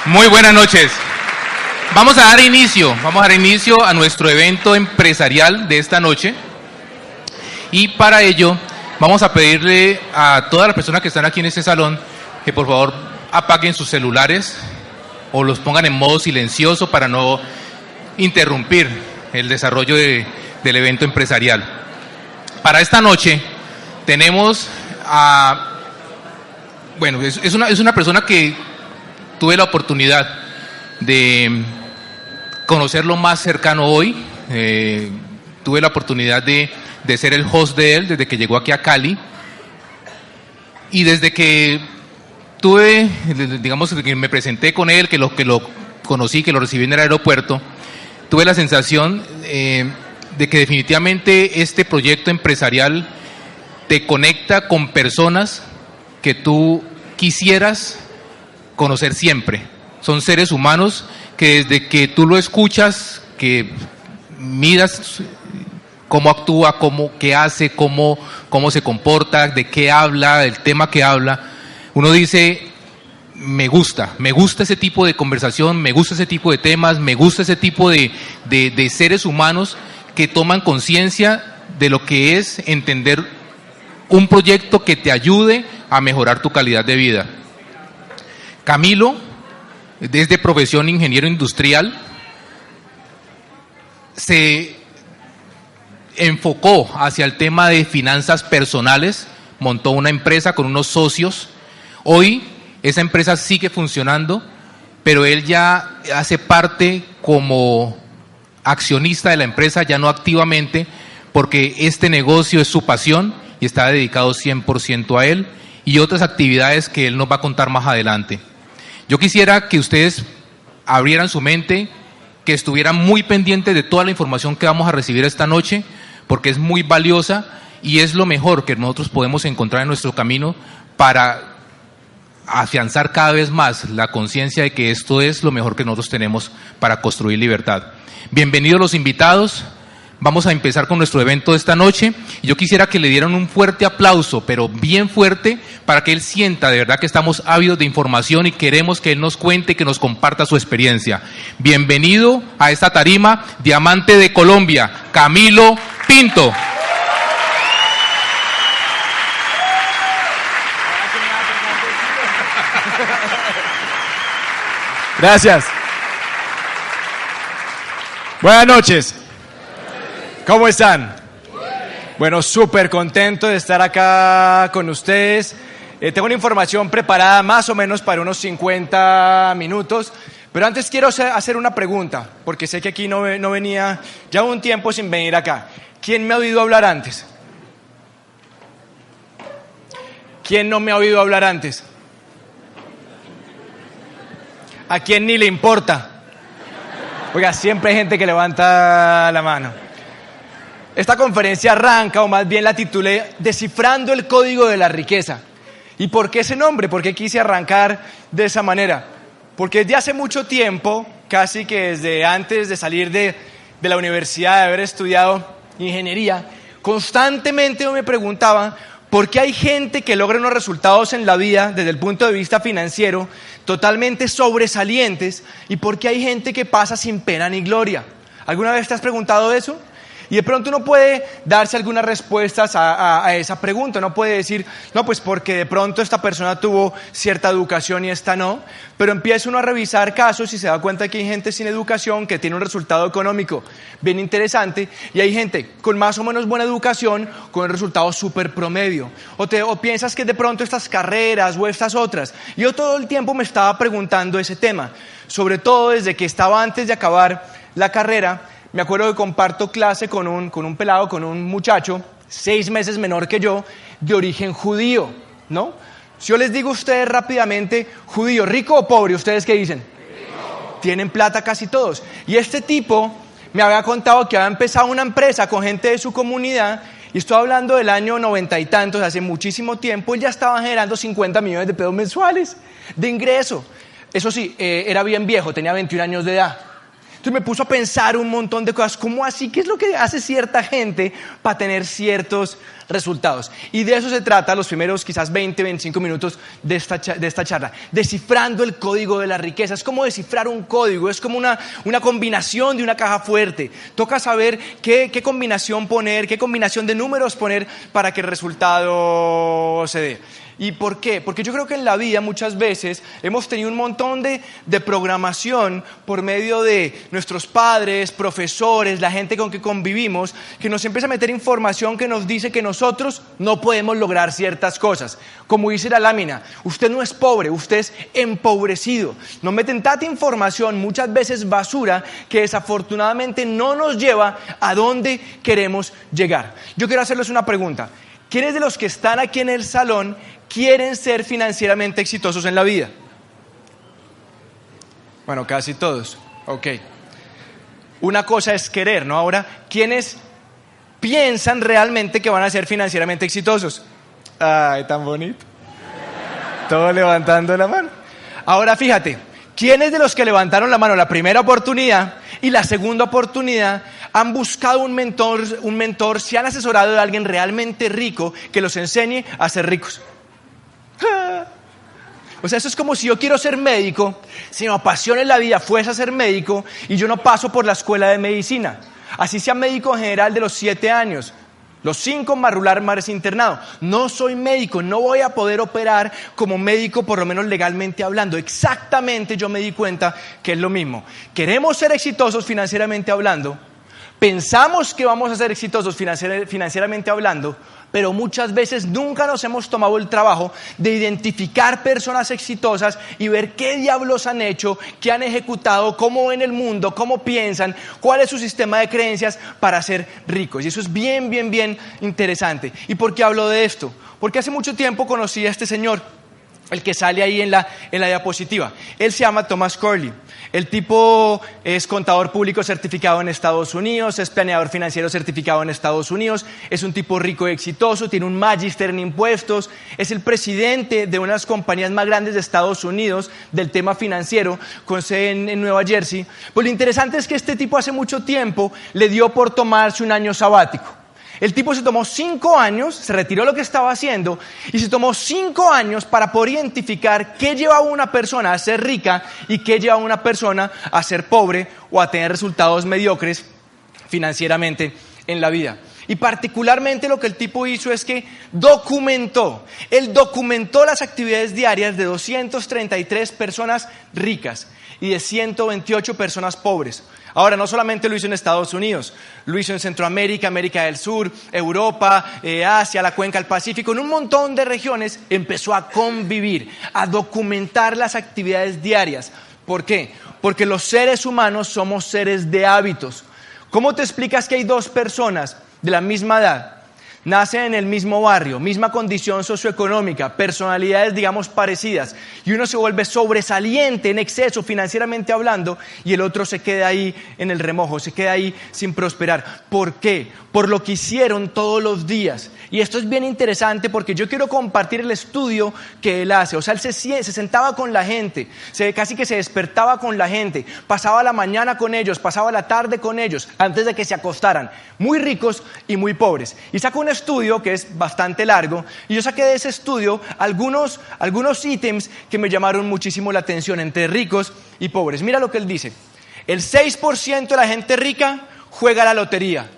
Muy buenas noches. Vamos a dar inicio a nuestro evento empresarial de esta noche. Y para ello vamos a pedirle a todas las personas que están aquí en este salón que por favor apaguen sus celulares o los pongan en modo silencioso para no interrumpir el desarrollo del evento empresarial. Para esta noche tenemos a... Bueno, es una persona que tuve la oportunidad de conocerlo más cercano hoy. Tuve la oportunidad de ser el host de él desde que llegó aquí a Cali. Y desde que me presenté con él, que lo conocí, que lo recibí en el aeropuerto, tuve la sensación de que definitivamente este proyecto empresarial te conecta con personas que tú quisieras conocer siempre. Son seres humanos que desde que tú lo escuchas, que miras cómo actúa, qué hace, cómo se comporta, de qué habla, del tema que habla, uno dice, me gusta ese tipo de conversación, me gusta ese tipo de temas, me gusta ese tipo de seres humanos que toman conciencia de lo que es entender un proyecto que te ayude a mejorar tu calidad de vida. Camilo, desde profesión ingeniero industrial, se enfocó hacia el tema de finanzas personales, montó una empresa con unos socios. Hoy esa empresa sigue funcionando, pero él ya hace parte como accionista de la empresa, ya no activamente, porque este negocio es su pasión y está dedicado 100% a él y otras actividades que él nos va a contar más adelante. Yo quisiera que ustedes abrieran su mente, que estuvieran muy pendientes de toda la información que vamos a recibir esta noche, porque es muy valiosa y es lo mejor que nosotros podemos encontrar en nuestro camino para afianzar cada vez más la conciencia de que esto es lo mejor que nosotros tenemos para construir libertad. Bienvenidos los invitados. Vamos a empezar con nuestro evento de esta noche. Yo quisiera que le dieran un fuerte aplauso, pero bien fuerte, para que él sienta de verdad que estamos ávidos de información y queremos que él nos cuente, que nos comparta su experiencia. Bienvenido a esta tarima, Diamante de Colombia, Camilo Pinto. Gracias. Buenas noches. ¿Cómo están? Bueno, súper contento de estar acá con ustedes. Tengo una información preparada más o menos para unos 50 minutos, pero antes quiero hacer una pregunta, porque sé que aquí no venía, ya un tiempo sin venir acá. ¿Quién me ha oído hablar antes? ¿Quién no me ha oído hablar antes? ¿A quién ni le importa? Oiga, siempre hay gente que levanta la mano. Esta conferencia arranca, o más bien la titulé, Descifrando el Código de la Riqueza. ¿Y por qué ese nombre? ¿Por qué quise arrancar de esa manera? Porque desde hace mucho tiempo, casi que desde antes de salir de la universidad, de haber estudiado ingeniería, constantemente me preguntaba por qué hay gente que logra unos resultados en la vida desde el punto de vista financiero totalmente sobresalientes y por qué hay gente que pasa sin pena ni gloria. ¿Alguna vez te has preguntado eso? Y de pronto uno puede darse algunas respuestas a esa pregunta. Uno puede decir, no, pues porque de pronto esta persona tuvo cierta educación y esta no. Pero empieza uno a revisar casos y se da cuenta que hay gente sin educación que tiene un resultado económico bien interesante. Y hay gente con más o menos buena educación con un resultado súper promedio. O piensas que de pronto estas carreras o estas otras. Yo todo el tiempo me estaba preguntando ese tema. Sobre todo desde que estaba antes de acabar la carrera. Me acuerdo que comparto clase con un pelado, con un muchacho, 6 meses menor que yo, de origen judío, ¿no? Si yo les digo a ustedes rápidamente, judío, ¿rico o pobre? ¿Ustedes qué dicen? Rico. Tienen plata casi todos. Y este tipo me había contado que había empezado una empresa con gente de su comunidad, y estoy hablando del año 90 y tantos, hace muchísimo tiempo, él ya estaba generando 50 millones de pesos mensuales de ingreso. Eso sí, era bien viejo, tenía 21 años de edad. Entonces me puso a pensar un montón de cosas. ¿Cómo así? ¿Qué es lo que hace cierta gente para tener ciertos resultados? Y de eso se trata los primeros quizás 20, 25 minutos de esta charla. Descifrando el código de la riqueza. Es como descifrar un código, es como una combinación de una caja fuerte. Toca saber qué combinación poner, qué combinación de números poner para que el resultado se dé. ¿Y por qué? Porque yo creo que en la vida muchas veces hemos tenido un montón de programación por medio de nuestros padres, profesores, la gente con que convivimos, que nos empieza a meter información que nos dice que nosotros no podemos lograr ciertas cosas. Como dice la lámina, usted no es pobre, usted es empobrecido. Nos meten tanta información, muchas veces basura, que desafortunadamente no nos lleva a donde queremos llegar. Yo quiero hacerles una pregunta. ¿Quiénes de los que están aquí en el salón quieren ser financieramente exitosos en la vida? Bueno, casi todos. Ok. Una cosa es querer, ¿no? Ahora, ¿quiénes piensan realmente que van a ser financieramente exitosos? Ay, tan bonito. Todos levantando la mano. Ahora, fíjate, ¿quiénes de los que levantaron la mano la primera oportunidad y la segunda oportunidad han buscado un mentor, se han asesorado de alguien realmente rico que los enseñe a ser ricos? O sea, eso es como si yo quiero ser médico, si me apasiona en la vida fuese a ser médico y yo no paso por la escuela de medicina. Así sea médico general de los 7 años, los 5 más rural más internado. No soy médico, no voy a poder operar como médico, por lo menos legalmente hablando. Exactamente, yo me di cuenta que es lo mismo. Queremos ser exitosos financieramente hablando, pensamos que vamos a ser exitosos financieramente hablando, pero muchas veces nunca nos hemos tomado el trabajo de identificar personas exitosas y ver qué diablos han hecho, qué han ejecutado, cómo ven el mundo, cómo piensan, cuál es su sistema de creencias para ser ricos. Y eso es bien, bien, bien interesante. ¿Y por qué hablo de esto? Porque hace mucho tiempo conocí a este señor, el que sale ahí en la diapositiva. Él se llama Thomas Corley. El tipo es contador público certificado en Estados Unidos, es planeador financiero certificado en Estados Unidos, es un tipo rico y exitoso, tiene un magíster en impuestos, es el presidente de una de las compañías más grandes de Estados Unidos del tema financiero, con sede en Nueva Jersey. Pues lo interesante es que este tipo hace mucho tiempo le dio por tomarse un año sabático. El tipo se tomó 5 años, se retiró lo que estaba haciendo y se tomó 5 años para poder identificar qué lleva a una persona a ser rica y qué lleva a una persona a ser pobre o a tener resultados mediocres financieramente en la vida. Y particularmente lo que el tipo hizo es que él documentó las actividades diarias de 233 personas ricas y de 128 personas pobres. Ahora, no solamente lo hizo en Estados Unidos, lo hizo en Centroamérica, América del Sur, Europa, Asia, la cuenca del Pacífico, en un montón de regiones empezó a convivir, a documentar las actividades diarias. ¿Por qué? Porque los seres humanos somos seres de hábitos. ¿Cómo te explicas que hay 2 personas de la misma edad, nacen en el mismo barrio, misma condición socioeconómica, personalidades digamos parecidas, y uno se vuelve sobresaliente en exceso financieramente hablando y el otro se queda ahí en el remojo, se queda ahí sin prosperar? ¿Por qué? Por lo que hicieron todos los días. Y esto es bien interesante porque yo quiero compartir el estudio que él hace. O sea, él se sentaba con la gente, casi que se despertaba con la gente, pasaba la mañana con ellos, pasaba la tarde con ellos, antes de que se acostaran, muy ricos y muy pobres. Y saca un estudio que es bastante largo, y yo saqué de ese estudio algunos ítems que me llamaron muchísimo la atención entre ricos y pobres. Mira lo que él dice: el 6% de la gente rica juega a la lotería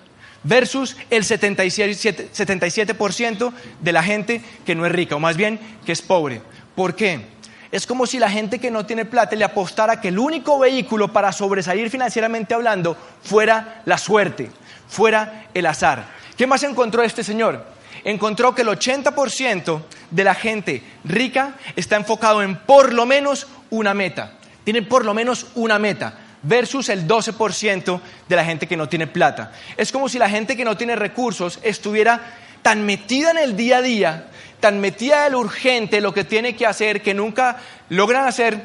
versus el 77% de la gente que no es rica, o más bien que es pobre. ¿Por qué? Es como si la gente que no tiene plata le apostara que el único vehículo para sobresalir financieramente hablando fuera la suerte, fuera el azar. ¿Qué más encontró este señor? Encontró que el 80% de la gente rica está enfocado en por lo menos una meta. Tienen por lo menos una meta versus el 12% de la gente que no tiene plata. Es como si la gente que no tiene recursos estuviera tan metida en el día a día, tan metida en lo urgente, lo que tiene que hacer, que nunca logran hacer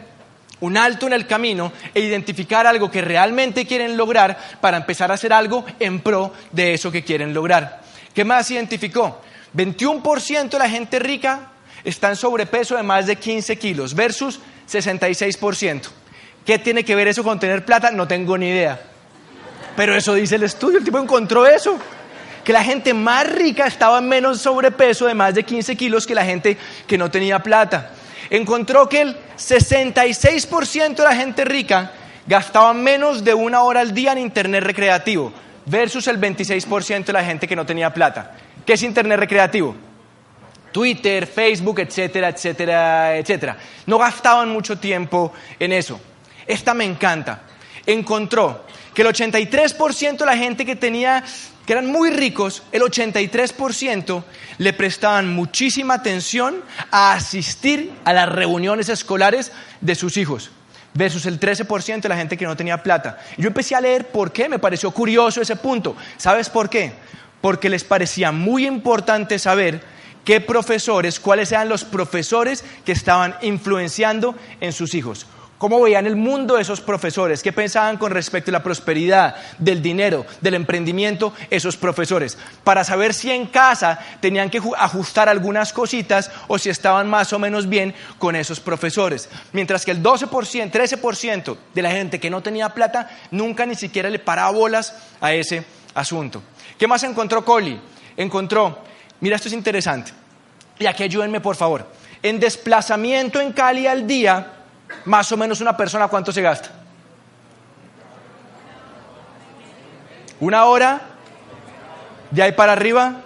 un alto en el camino e identificar algo que realmente quieren lograr para empezar a hacer algo en pro de eso que quieren lograr. ¿Qué más identificó? 21% de la gente rica está en sobrepeso de más de 15 kilos versus 66%. ¿Qué tiene que ver eso con tener plata? No tengo ni idea. Pero eso dice el estudio, el tipo encontró eso. Que la gente más rica estaba en menos sobrepeso de más de 15 kilos que la gente que no tenía plata. Encontró que el 66% de la gente rica gastaba menos de 1 hora al día en internet recreativo versus el 26% de la gente que no tenía plata. ¿Qué es internet recreativo? Twitter, Facebook, etcétera, etcétera, etcétera. No gastaban mucho tiempo en eso. Esta me encanta. Encontró que el 83% de la gente que eran muy ricos, el 83% le prestaban muchísima atención a asistir a las reuniones escolares de sus hijos, versus el 13% de la gente que no tenía plata. Yo empecé a leer por qué, me pareció curioso ese punto. ¿Sabes por qué? Porque les parecía muy importante saber cuáles eran los profesores que estaban influenciando en sus hijos. ¿Cómo veían el mundo esos profesores? ¿Qué pensaban con respecto a la prosperidad, del dinero, del emprendimiento esos profesores? Para saber si en casa tenían que ajustar algunas cositas o si estaban más o menos bien con esos profesores. Mientras que el 13% de la gente que no tenía plata nunca ni siquiera le paraba bolas a ese asunto. ¿Qué más encontró Coley? Mira, esto es interesante. Y aquí ayúdenme, por favor. En desplazamiento en Cali al día, más o menos una persona, ¿cuánto se gasta? 1 hora. De ahí para arriba,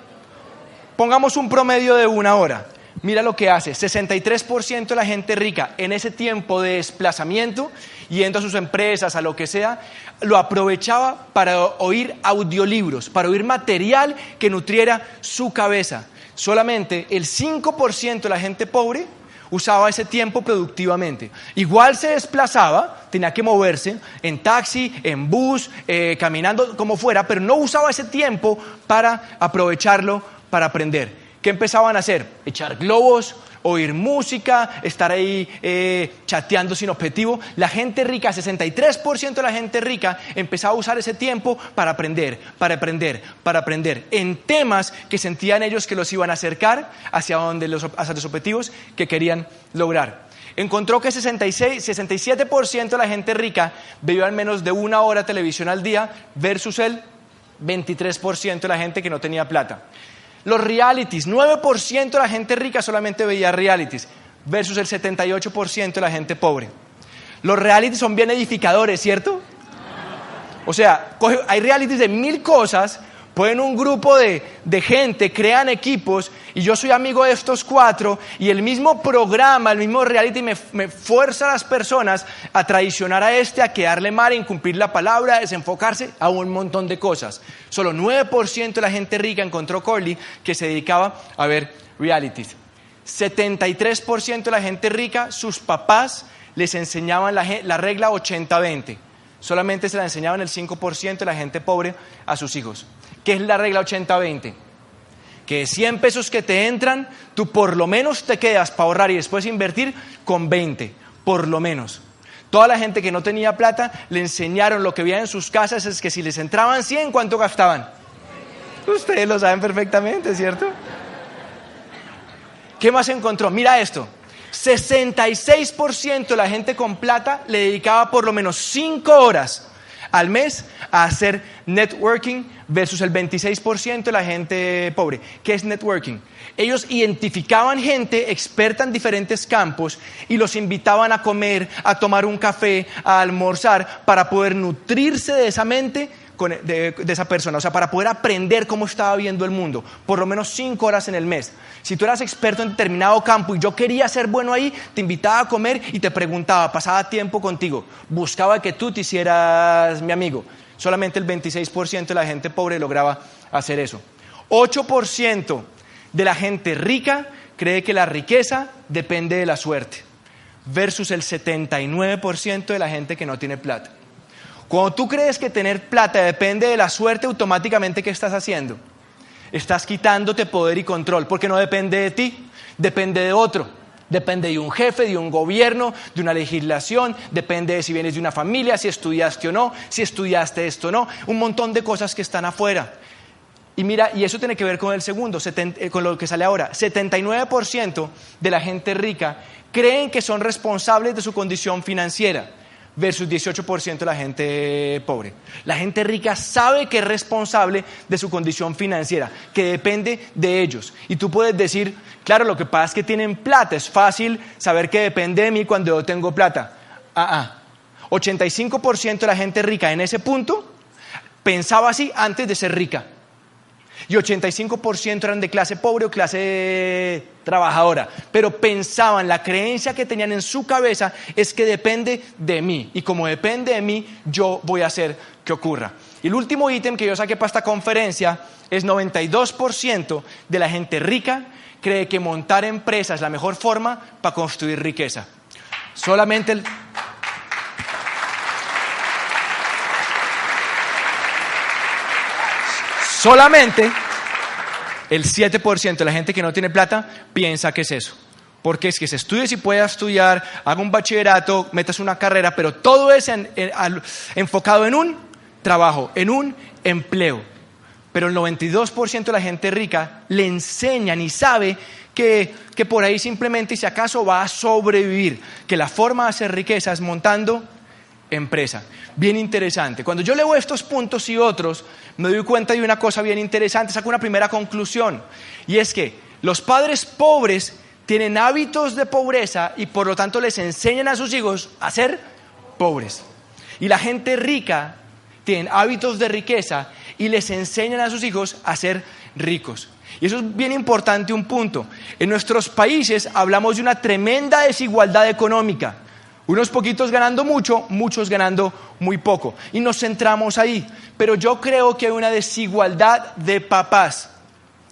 pongamos un promedio de 1 hora. Mira lo que hace, 63% de la gente rica en ese tiempo de desplazamiento, yendo a sus empresas, a lo que sea, lo aprovechaba para oír audiolibros, para oír material que nutriera su cabeza. Solamente el 5% de la gente pobre usaba ese tiempo productivamente. Igual se desplazaba, tenía que moverse en taxi, en bus, caminando, como fuera, pero no usaba ese tiempo para aprovecharlo para aprender. ¿Qué empezaban a hacer? Echar globos, oír música, estar ahí chateando sin objetivo. La gente rica, 63% de la gente rica empezaba a usar ese tiempo para aprender en temas que sentían ellos que los iban a acercar hacia los objetivos que querían lograr. Encontró que 67% de la gente rica veía al menos de 1 hora televisión al día versus el 23% de la gente que no tenía plata. Los realities, 9% de la gente rica solamente veía realities versus el 78% de la gente pobre. Los realities son bien edificadores, ¿cierto? O sea, hay realities de 1000 cosas, ponen un grupo de gente, crean equipos y yo soy amigo de estos 4 y el mismo programa, el mismo reality me fuerza a las personas a traicionar a quedarle mal, a incumplir la palabra, a desenfocarse, a un montón de cosas. Solo 9% de la gente rica encontró Coley que se dedicaba a ver realities. 73% de la gente rica, sus papás les enseñaban la regla 80-20. Solamente se la enseñaban el 5% de la gente pobre a sus hijos. ¿Qué es la regla 80-20? Que de 100 pesos que te entran, tú por lo menos te quedas para ahorrar y después invertir con 20, por lo menos. Toda la gente que no tenía plata le enseñaron lo que veían en sus casas es que si les entraban 100, ¿cuánto gastaban? Ustedes lo saben perfectamente, ¿cierto? ¿Qué más encontró? Mira esto. 66% de la gente con plata le dedicaba por lo menos 5 horas al mes a hacer networking versus el 26% de la gente pobre. ¿Qué es networking? Ellos identificaban gente experta en diferentes campos y los invitaban a comer, a tomar un café, a almorzar para poder nutrirse de esa mente de esa persona, o sea, para poder aprender cómo estaba viendo el mundo, por lo menos 5 horas en el mes. Si tú eras experto en determinado campo y yo quería ser bueno ahí, te invitaba a comer y te preguntaba, pasaba tiempo contigo, buscaba que tú te hicieras mi amigo. Solamente el 26% de la gente pobre lograba hacer eso. 8% de la gente rica cree que la riqueza depende de la suerte, versus el 79% de la gente que no tiene plata. Cuando tú crees que tener plata depende de la suerte, automáticamente, ¿qué estás haciendo? Estás quitándote poder y control, porque no depende de ti, depende de otro. Depende de un jefe, de un gobierno, de una legislación, depende de si vienes de una familia, si estudiaste o no, si estudiaste esto o no, un montón de cosas que están afuera. Y mira, y eso tiene que ver con el segundo, con lo que sale ahora. 79% de la gente rica creen que son responsables de su condición financiera, versus 18% de la gente pobre. La gente rica sabe que es responsable de su condición financiera, que depende de ellos. Y tú puedes decir, claro, lo que pasa es que tienen plata, es fácil saber que depende de mí cuando yo tengo plata. 85% de la gente rica en ese punto pensaba así antes de ser rica. Y 85% eran de clase pobre o clase trabajadora, pero pensaban, la creencia que tenían en su cabeza es que depende de mí, y como depende de mí, yo voy a hacer que ocurra. Y el último ítem que yo saqué para esta conferencia es 92% de la gente rica cree que montar empresas es la mejor forma para construir riqueza. Solamente el 7% de la gente que no tiene plata piensa que es eso. Porque es que se estudie si pueda estudiar, haga un bachillerato, metas una carrera, pero todo es enfocado en un trabajo, en un empleo. Pero el 92% de la gente rica le enseñan y sabe que por ahí simplemente, si acaso, va a sobrevivir, que la forma de hacer riqueza es montando empresa. Bien interesante. Cuando yo leo estos puntos y otros, me doy cuenta de una cosa bien interesante. Saco una primera conclusión, y es que los padres pobres tienen hábitos de pobreza y por lo tanto les enseñan a sus hijos a ser pobres. Y la gente rica tiene hábitos de riqueza y les enseñan a sus hijos a ser ricos. Y eso es bien importante, un punto. En nuestros países hablamos de una tremenda desigualdad económica. Unos poquitos ganando mucho, muchos ganando muy poco. Y nos centramos ahí. Pero yo creo que hay una desigualdad de papás.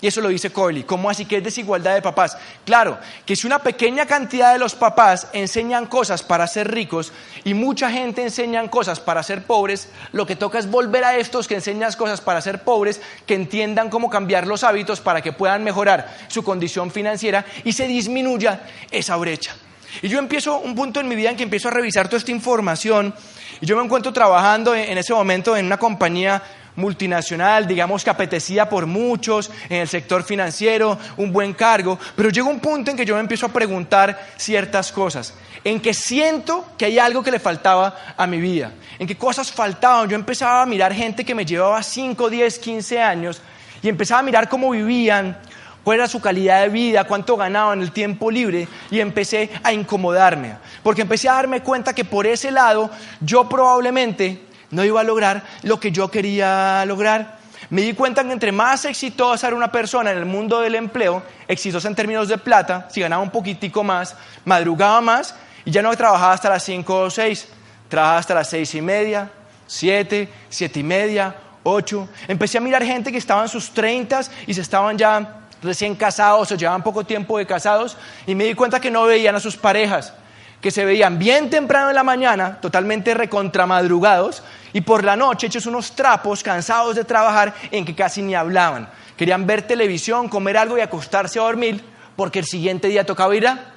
Y eso lo dice Coyle. ¿Cómo así que es desigualdad de papás? Claro, que si una pequeña cantidad de los papás enseñan cosas para ser ricos y mucha gente enseñan cosas para ser pobres, lo que toca es volver a estos que enseñan cosas para ser pobres, que entiendan cómo cambiar los hábitos para que puedan mejorar su condición financiera y se disminuya esa brecha. Y yo empiezo un punto en mi vida en que empiezo a revisar toda esta información y yo me encuentro trabajando en ese momento en una compañía multinacional, digamos que apetecida por muchos, en el sector financiero, un buen cargo, pero llega un punto en que yo me empiezo a preguntar ciertas cosas, en que siento que hay algo que le faltaba a mi vida, en que cosas faltaban. Yo empezaba a mirar gente que me llevaba 5, 10, 15 años y empezaba a mirar cómo vivían, cuál era su calidad de vida, cuánto ganaban, el tiempo libre, y empecé a incomodarme, porque empecé a darme cuenta que por ese lado yo probablemente no iba a lograr lo que yo quería lograr. Me di cuenta que entre más exitosa era una persona en el mundo del empleo, exitosa en términos de plata, si ganaba un poquitico más, madrugaba más y ya no trabajaba hasta las 5 o 6, trabajaba hasta las 6:30, 7, 7:30, 8. Empecé a mirar gente que estaba en sus 30s y se estaban ya recién casados o llevaban poco tiempo de casados, y me di cuenta que no veían a sus parejas, que se veían bien temprano en la mañana, totalmente recontramadrugados, y por la noche hechos unos trapos, cansados de trabajar, en que casi ni hablaban. Querían ver televisión, comer algo y acostarse a dormir, porque el siguiente día tocaba ir a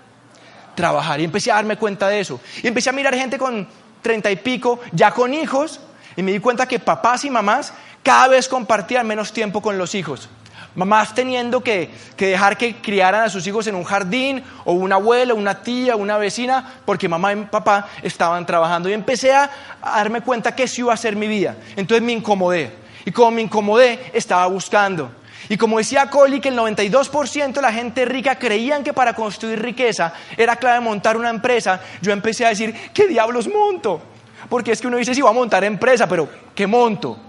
trabajar. Y empecé a darme cuenta de eso. Y empecé a mirar gente con 30 y pico, ya con hijos, y me di cuenta que papás y mamás cada vez compartían menos tiempo con los hijos. Mamás teniendo que dejar que criaran a sus hijos en un jardín, o una abuela, una tía, una vecina, porque mamá y papá estaban trabajando. Y empecé a darme cuenta que eso iba a ser mi vida. Entonces me incomodé. Y como me incomodé, estaba buscando. Y como decía Coley, que el 92% de la gente rica creían que para construir riqueza era clave montar una empresa, yo empecé a decir, ¿qué diablos monto? Porque es que uno dice, sí, voy a montar empresa, pero ¿qué monto?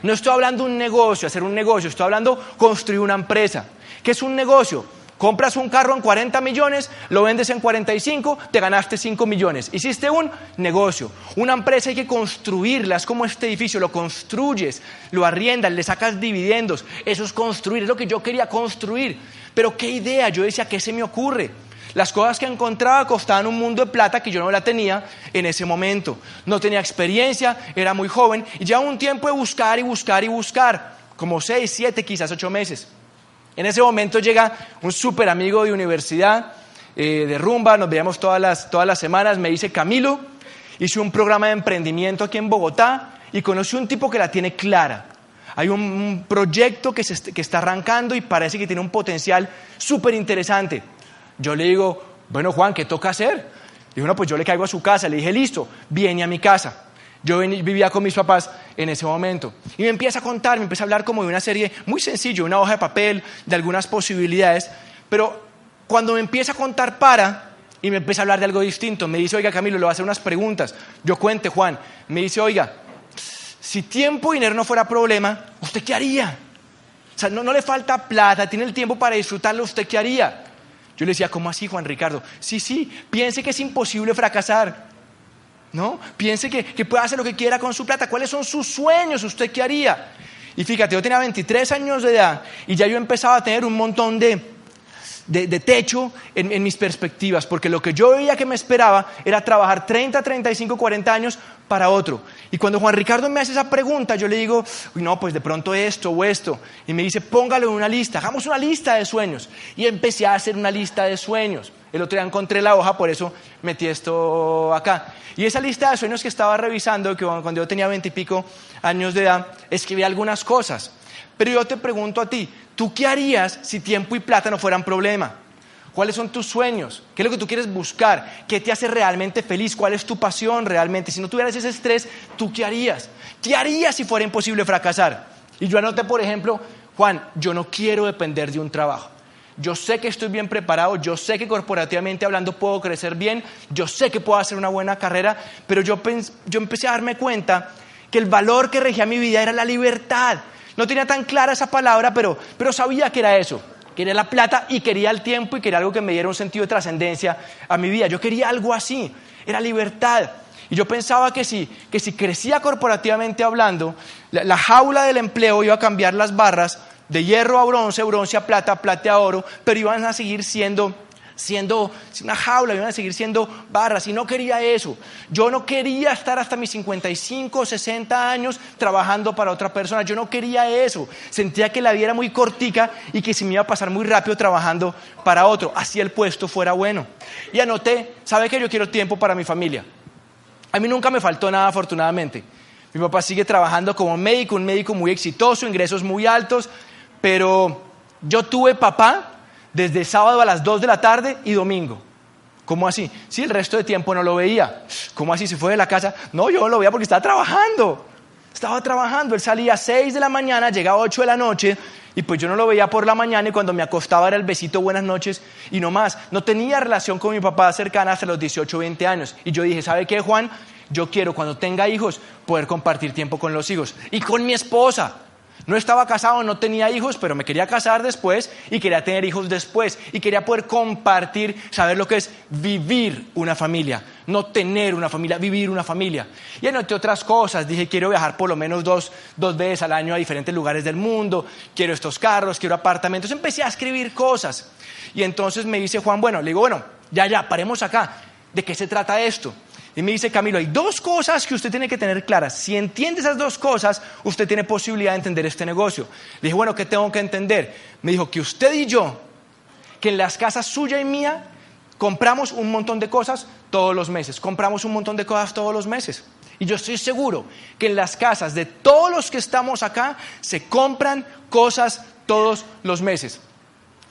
No estoy hablando de un negocio, hacer un negocio, estoy hablando de construir una empresa. ¿Qué es un negocio? Compras un carro en 40 millones, lo vendes en 45, te ganaste 5 millones. Hiciste un negocio. Una empresa hay que construirla, es como este edificio, lo construyes, lo arriendas, le sacas dividendos. Eso es construir, es lo que yo quería construir. Pero ¿qué idea? Yo decía, ¿qué se me ocurre? Las cosas que encontraba costaban un mundo de plata que yo no la tenía en ese momento. No tenía experiencia, era muy joven y llevaba un tiempo de buscar y buscar y buscar, como 6, 7, quizás 8 meses. En ese momento llega un súper amigo de universidad, de rumba, nos veíamos todas las semanas, me dice, Camilo, hice un programa de emprendimiento aquí en Bogotá y conocí un tipo que la tiene clara. Hay un proyecto que está arrancando y parece que tiene un potencial súper interesante. Yo le digo, bueno, Juan, ¿qué toca hacer? Dijo, no, pues yo le caigo a su casa. Le dije, listo, viene a mi casa. Yo vivía con mis papás en ese momento. Y me empieza a contar, me empieza a hablar como de una serie muy sencilla, una hoja de papel, de algunas posibilidades. Pero cuando me empieza a contar y me empieza a hablar de algo distinto, me dice, oiga Camilo, le voy a hacer unas preguntas. Yo cuente, Juan. Me dice, oiga, si tiempo y dinero no fuera problema, ¿usted qué haría? O sea, no le falta plata, tiene el tiempo para disfrutarlo, ¿usted qué haría? Yo le decía, ¿cómo así, Juan Ricardo? Sí, piense que es imposible fracasar, ¿no? Piense que puede hacer lo que quiera con su plata. ¿Cuáles son sus sueños? ¿Usted qué haría? Y fíjate, yo tenía 23 años de edad y ya yo empezaba a tener un montón de techo en mis perspectivas, porque lo que yo veía que me esperaba era trabajar 30, 35, 40 años para otro. Y cuando Juan Ricardo me hace esa pregunta, yo le digo, uy, no, pues de pronto esto o esto. Y me dice, póngalo en una lista, hagamos una lista de sueños. Y empecé a hacer una lista de sueños. El otro día encontré la hoja, por eso metí esto acá. Y esa lista de sueños que estaba revisando, que cuando yo tenía 20 y pico años de edad, escribí algunas cosas. Pero yo te pregunto a ti, ¿tú qué harías si tiempo y plata no fueran problema? ¿Cuáles son tus sueños? ¿Qué es lo que tú quieres buscar? ¿Qué te hace realmente feliz? ¿Cuál es tu pasión realmente? Si no tuvieras ese estrés, ¿tú qué harías? ¿Qué harías si fuera imposible fracasar? Y yo anoté, por ejemplo, Juan, yo no quiero depender de un trabajo. Yo sé que estoy bien preparado, yo sé que corporativamente hablando puedo crecer bien, yo sé que puedo hacer una buena carrera, pero yo empecé a darme cuenta que el valor que regía mi vida era la libertad. No tenía tan clara esa palabra, pero sabía que era eso. Quería la plata y quería el tiempo y quería algo que me diera un sentido de trascendencia a mi vida. Yo quería algo así, era libertad. Y yo pensaba que si crecía corporativamente hablando, la jaula del empleo iba a cambiar las barras de hierro a bronce, bronce a plata, plata a oro, pero iban a seguir siendo una jaula, iban a seguir siendo barras, y no quería eso. Yo no quería estar hasta mis 55, 60 años trabajando para otra persona, yo no quería eso. Sentía que la vida era muy cortica y que se me iba a pasar muy rápido trabajando para otro, así el puesto fuera bueno. Y anoté, ¿sabe qué? Yo quiero tiempo para mi familia. A mí nunca me faltó nada, afortunadamente. Mi papá sigue trabajando como médico, un médico muy exitoso, ingresos muy altos, pero yo tuve papá desde sábado a las 2 de la tarde y domingo. ¿Cómo así? Sí, el resto de tiempo no lo veía. ¿Cómo así? ¿Se fue de la casa? No, yo no lo veía porque estaba trabajando. Él salía a 6 de la mañana, llegaba a 8 de la noche, y pues yo no lo veía por la mañana, y cuando me acostaba era el besito, buenas noches, y no más. No tenía relación con mi papá cercana hasta los 18, 20 años. Y yo dije, ¿sabe qué, Juan? Yo quiero, cuando tenga hijos, poder compartir tiempo con los hijos. Y con mi esposa. No estaba casado, no tenía hijos, pero me quería casar después y quería tener hijos después. Y quería poder compartir, saber lo que es vivir una familia. No tener una familia, vivir una familia. Y anoté otras cosas. Dije, quiero viajar por lo menos dos veces al año a diferentes lugares del mundo. Quiero estos carros, quiero apartamentos. Empecé a escribir cosas. Y entonces me dice Juan, le digo, ya, paremos acá. ¿De qué se trata esto? Y me dice, Camilo, hay dos cosas que usted tiene que tener claras. Si entiende esas dos cosas, usted tiene posibilidad de entender este negocio. Le dije, ¿qué tengo que entender? Me dijo que usted y yo, que en las casas suya y mía, compramos un montón de cosas todos los meses. Y yo estoy seguro que en las casas de todos los que estamos acá, se compran cosas todos los meses.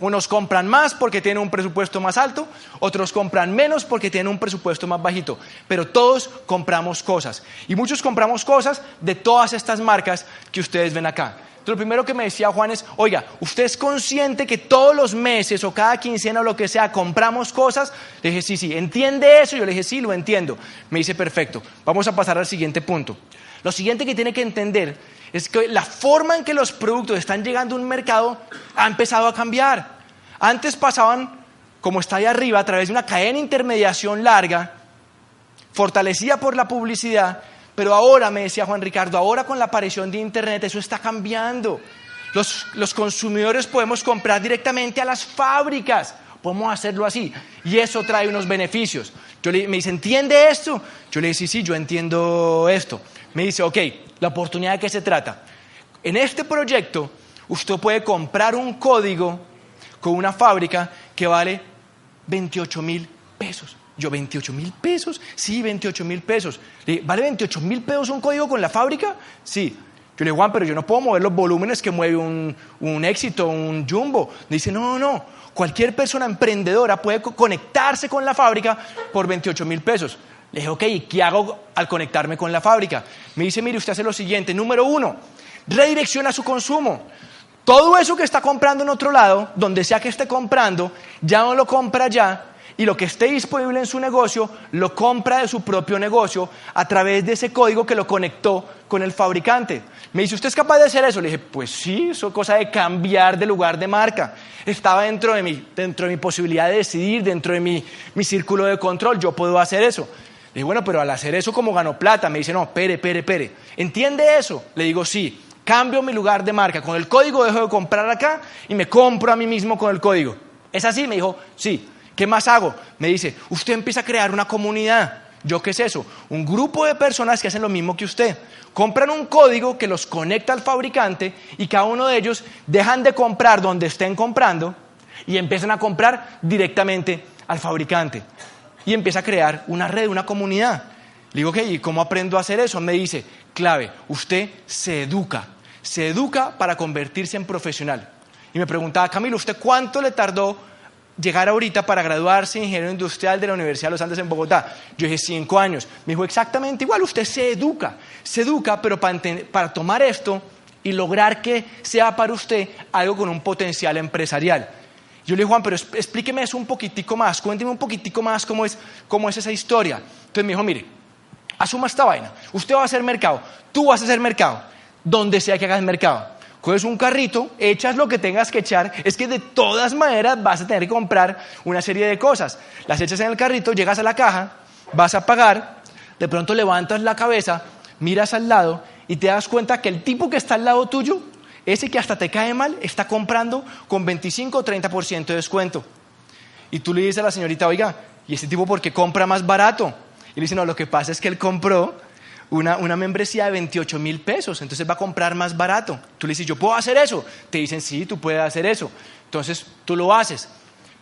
Unos compran más porque tienen un presupuesto más alto, otros compran menos porque tienen un presupuesto más bajito, pero todos compramos cosas. Y muchos compramos cosas de todas estas marcas que ustedes ven acá. Entonces, lo primero que me decía Juan es, oiga, ¿usted es consciente que todos los meses o cada quincena o lo que sea compramos cosas? Le dije, sí, ¿entiende eso? Yo le dije, sí, lo entiendo. Me dice, perfecto, vamos a pasar al siguiente punto. Lo siguiente que tiene que entender es que la forma en que los productos están llegando a un mercado ha empezado a cambiar. Antes pasaban, como está ahí arriba, a través de una cadena de intermediación larga, fortalecida por la publicidad, pero ahora, me decía Juan Ricardo, ahora con la aparición de Internet eso está cambiando. Los consumidores podemos comprar directamente a las fábricas, podemos hacerlo así, y eso trae unos beneficios. Me dice, ¿entiende esto? Yo le dije, sí, yo entiendo esto. Me dice, ok, ¿la oportunidad de qué se trata? En este proyecto, usted puede comprar un código con una fábrica que vale 28,000 pesos. Yo, ¿28,000 pesos? Sí, 28,000 pesos. Le dije, ¿vale 28,000 pesos un código con la fábrica? Sí. Yo le digo, Juan, pero yo no puedo mover los volúmenes que mueve un Éxito, un Jumbo. Me dice, no. Cualquier persona emprendedora puede conectarse con la fábrica por 28.000 pesos. Le dije, ok, ¿y qué hago al conectarme con la fábrica? Me dice, mire, usted hace lo siguiente. Número 1, redirecciona su consumo. Todo eso que está comprando en otro lado, donde sea que esté comprando, ya no lo compra allá, y lo que esté disponible en su negocio, lo compra de su propio negocio a través de ese código que lo conectó con el fabricante. Me dice, ¿usted es capaz de hacer eso? Le dije, pues sí, eso es cosa de cambiar de lugar de marca. Estaba dentro de mi posibilidad de decidir, dentro de mi círculo de control, yo puedo hacer eso. Le dije, bueno, pero al hacer eso, ¿cómo ganó plata? Me dice, no, pere. ¿Entiende eso? Le digo, sí, cambio mi lugar de marca. Con el código dejo de comprar acá y me compro a mí mismo con el código. ¿Es así? Me dijo, sí. ¿Qué más hago? Me dice, usted empieza a crear una comunidad. ¿Yo qué es eso? Un grupo de personas que hacen lo mismo que usted. Compran un código que los conecta al fabricante y cada uno de ellos dejan de comprar donde estén comprando y empiezan a comprar directamente al fabricante. Y empieza a crear una red, una comunidad. Le digo, ok, ¿y cómo aprendo a hacer eso? Me dice, clave, usted se educa para convertirse en profesional. Y me preguntaba, Camilo, ¿usted cuánto le tardó llegar ahorita para graduarse ingeniero industrial de la Universidad de los Andes en Bogotá? Yo dije 5 años. Me dijo exactamente igual, usted se educa, pero para tomar esto y lograr que sea para usted algo con un potencial empresarial. Yo le dije, Juan, pero explíqueme eso un poquitico más, cuénteme un poquitico más cómo es esa historia. Entonces me dijo, mire, asuma esta vaina, usted va a hacer mercado, tú vas a hacer mercado, donde sea que hagas mercado. Coges un carrito, echas lo que tengas que echar, es que de todas maneras vas a tener que comprar una serie de cosas. Las echas en el carrito, llegas a la caja, vas a pagar, de pronto levantas la cabeza, miras al lado y te das cuenta que el tipo que está al lado tuyo, ese que hasta te cae mal, está comprando con 25 o 30% de descuento. Y tú le dices a la señorita, oiga, ¿y ese tipo por qué compra más barato? Y le dice, no, lo que pasa es que él compró una membresía de 28.000 pesos, entonces va a comprar más barato. Tú le dices, ¿yo puedo hacer eso? Te dicen, sí, tú puedes hacer eso. Entonces tú lo haces,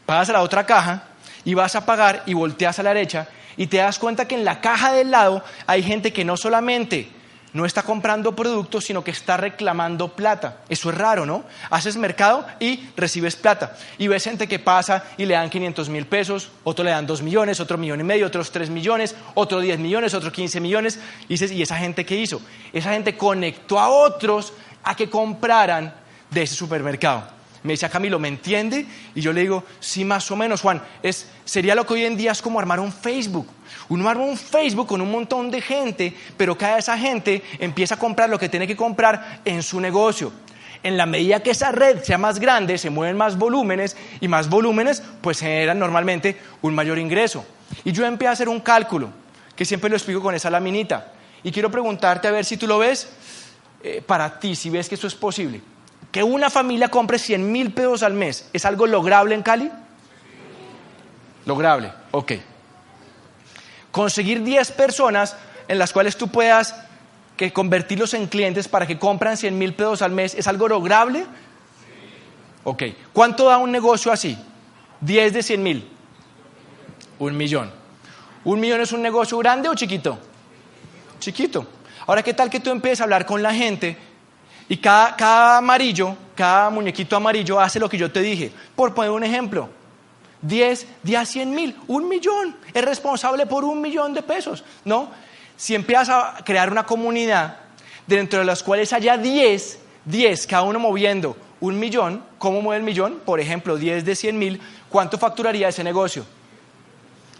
pagas a la otra caja y vas a pagar y volteas a la derecha y te das cuenta que en la caja del lado hay gente que no solamente no está comprando productos, sino que está reclamando plata. Eso es raro, ¿no? Haces mercado y recibes plata. Y ves gente que pasa y le dan 500.000 pesos, otro le dan 2 millones, otro 1,5 millones, otros 3 millones, otro 10 millones, otro 15 millones. Y dices, ¿y esa gente qué hizo? Esa gente conectó a otros a que compraran de ese supermercado. Me dice, Camilo, ¿me entiende? Y yo le digo, sí, más o menos, Juan. Sería lo que hoy en día es como armar un Facebook. Uno arma un Facebook con un montón de gente, pero cada esa gente empieza a comprar lo que tiene que comprar en su negocio. En la medida que esa red sea más grande, se mueven más volúmenes, y más volúmenes pues generan normalmente un mayor ingreso. Y yo empecé a hacer un cálculo, que siempre lo explico con esa laminita. Y quiero preguntarte a ver si tú lo ves, para ti, si ves que eso es posible. Que una familia compre 100.000 pesos al mes, ¿es algo lograble en Cali? Lograble, ok. Conseguir 10 personas en las cuales tú puedas convertirlos en clientes para que compran 100.000 pesos al mes, ¿es algo lograble? Ok. ¿Cuánto da un negocio así? 10 de 100.000. 1 millón. ¿1 millón es un negocio grande o chiquito? Chiquito. Ahora, ¿qué tal que tú empieces a hablar con la gente y cada muñequito amarillo hace lo que yo te dije? Por poner un ejemplo, 10 a 100.000, 1 millón, es responsable por 1 millón de pesos, ¿no? Si empiezas a crear una comunidad dentro de las cuales haya 10, cada uno moviendo 1 millón, ¿cómo mueve el millón? Por ejemplo, 10 de 100.000, ¿cuánto facturaría ese negocio?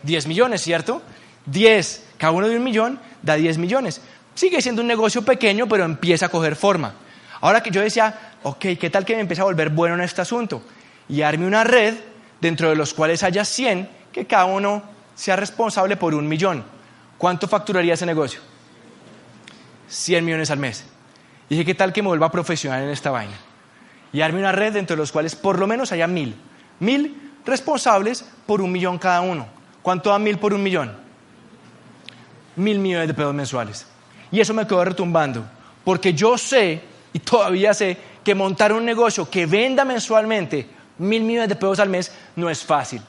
10 millones, ¿cierto? 10, cada uno de 1 millón, da 10 millones. Sigue siendo un negocio pequeño, pero empieza a coger forma. Ahora que yo decía, ok, ¿qué tal que me empiece a volver bueno en este asunto? Y arme una red dentro de los cuales haya 100, que cada uno sea responsable por 1 millón. ¿Cuánto facturaría ese negocio? 100 millones al mes. Y dije, ¿qué tal que me vuelva profesional en esta vaina? Y arme una red dentro de los cuales por lo menos haya 1.000. 1.000 responsables por 1 millón cada uno. ¿Cuánto da 1.000 por 1 millón? 1.000 millones de pesos mensuales. Y eso me quedó retumbando, porque yo sé, y todavía sé, que montar un negocio que venda mensualmente 1.000 millones de pesos al mes no es fácil.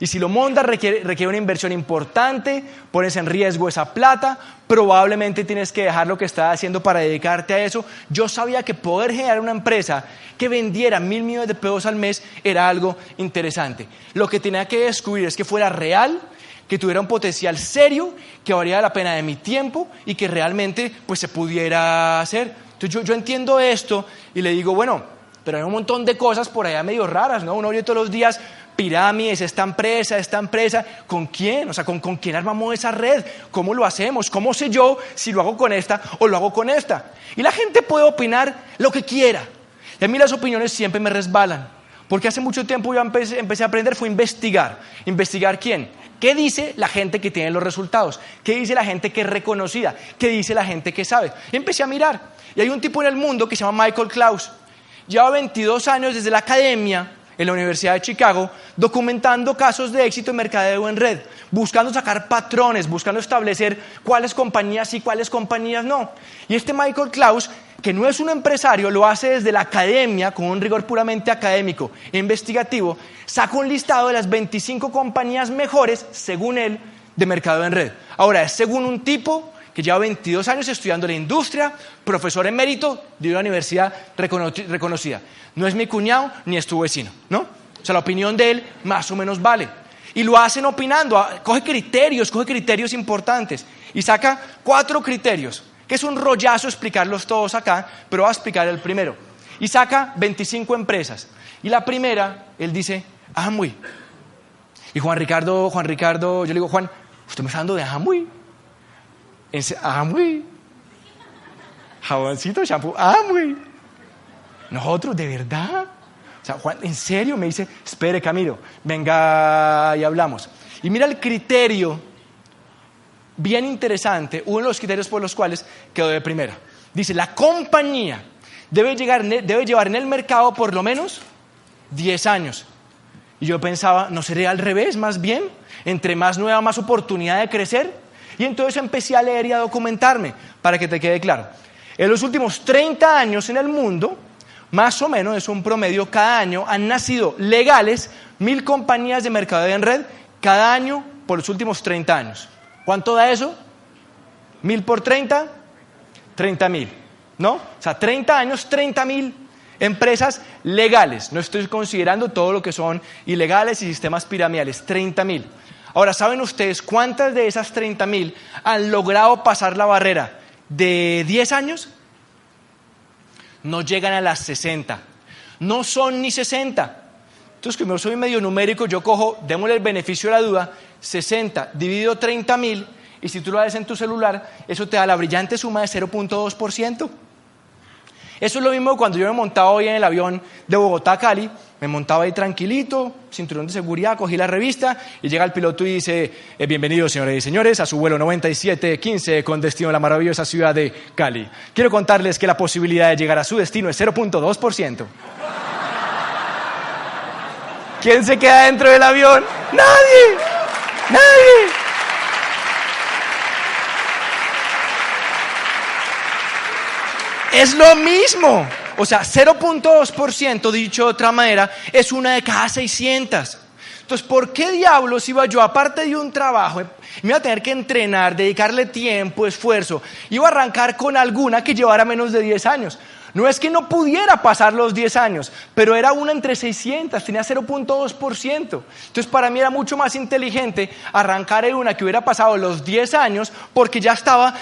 Y si lo montas requiere una inversión importante, pones en riesgo esa plata, probablemente tienes que dejar lo que estás haciendo para dedicarte a eso. Yo sabía que poder generar una empresa que vendiera 1.000 millones de pesos al mes era algo interesante. Lo que tenía que descubrir es que fuera real, que tuviera un potencial serio, que valiera la pena de mi tiempo y que realmente pues, se pudiera hacer. Entonces yo entiendo esto y le digo, bueno, pero hay un montón de cosas por allá medio raras, ¿no? Uno oye todos los días pirámides, esta empresa, ¿con quién? O sea, ¿con quién armamos esa red? ¿Cómo lo hacemos? ¿Cómo sé yo si lo hago con esta o lo hago con esta? Y la gente puede opinar lo que quiera. Y a mí las opiniones siempre me resbalan. Porque hace mucho tiempo yo empecé a aprender, fue investigar. ¿Investigar quién? ¿Qué dice la gente que tiene los resultados? ¿Qué dice la gente que es reconocida? ¿Qué dice la gente que sabe? Y empecé a mirar. Y hay un tipo en el mundo que se llama Michael Klaus. Lleva 22 años desde la academia en la Universidad de Chicago, documentando casos de éxito en mercadeo en red, buscando sacar patrones, buscando establecer cuáles compañías sí, cuáles compañías no. Y este Michael Klaus, que no es un empresario, lo hace desde la academia, con un rigor puramente académico e investigativo, saca un listado de las 25 compañías mejores, según él, de mercadeo en red. Ahora, es según un tipo que lleva 22 años estudiando la industria, profesor emérito de una universidad reconocida. No es mi cuñado ni es tu vecino, ¿no? O sea, la opinión de él más o menos vale. Y lo hacen opinando, coge criterios importantes y saca 4 criterios, que es un rollazo explicarlos todos acá, pero voy a explicar el primero. Y saca 25 empresas. Y la primera, él dice, Amway. Y Juan Ricardo, yo le digo, Juan, ¿usted me está hablando de Amway? Amway, jaboncito, shampoo, Amway. Nosotros, ¿de verdad? O sea, Juan, ¿en serio? Me dice, espere, Camilo, venga y hablamos. Y mira el criterio, bien interesante, uno de los criterios por los cuales quedó de primera. Dice, la compañía debe llevar en el mercado por lo menos 10 años. Y yo pensaba, ¿no sería al revés, más bien? Entre más nueva, más oportunidad de crecer. Y entonces empecé a leer y a documentarme, para que te quede claro. En los últimos 30 años en el mundo, más o menos es un promedio, cada año han nacido legales 1.000 compañías de mercadeo en red, cada año por los últimos 30 años. ¿Cuánto da eso? 1.000 por 30, 30.000, ¿no? O sea, 30 años, 30.000 empresas legales. No estoy considerando todo lo que son ilegales y sistemas piramidales, 30.000. Ahora, ¿saben ustedes cuántas de esas 30.000 han logrado pasar la barrera de 10 años? No llegan a las 60. No son ni 60. Entonces, como yo soy medio numérico, yo cojo, démosle el beneficio de la duda, 60 dividido 30.000, y si tú lo haces en tu celular, eso te da la brillante suma de 0.2%. Eso es lo mismo cuando yo me montaba hoy en el avión de Bogotá a Cali, me montaba ahí tranquilito, cinturón de seguridad, cogí la revista y llega el piloto y dice, bienvenidos señores y señores a su vuelo 9715 con destino a la maravillosa ciudad de Cali. Quiero contarles que la posibilidad de llegar a su destino es 0.2%. ¿Quién se queda dentro del avión? ¡Nadie! ¡Nadie! Es lo mismo. O sea, 0.2%, dicho de otra manera, es una de cada 600. Entonces, ¿por qué diablos iba yo, aparte de un trabajo, me iba a tener que entrenar, dedicarle tiempo, esfuerzo, iba a arrancar con alguna que llevara menos de 10 años? No es que no pudiera pasar los 10 años, pero era una entre 600, tenía 0.2%. Entonces, para mí era mucho más inteligente arrancar en una que hubiera pasado los 10 años, porque ya estaba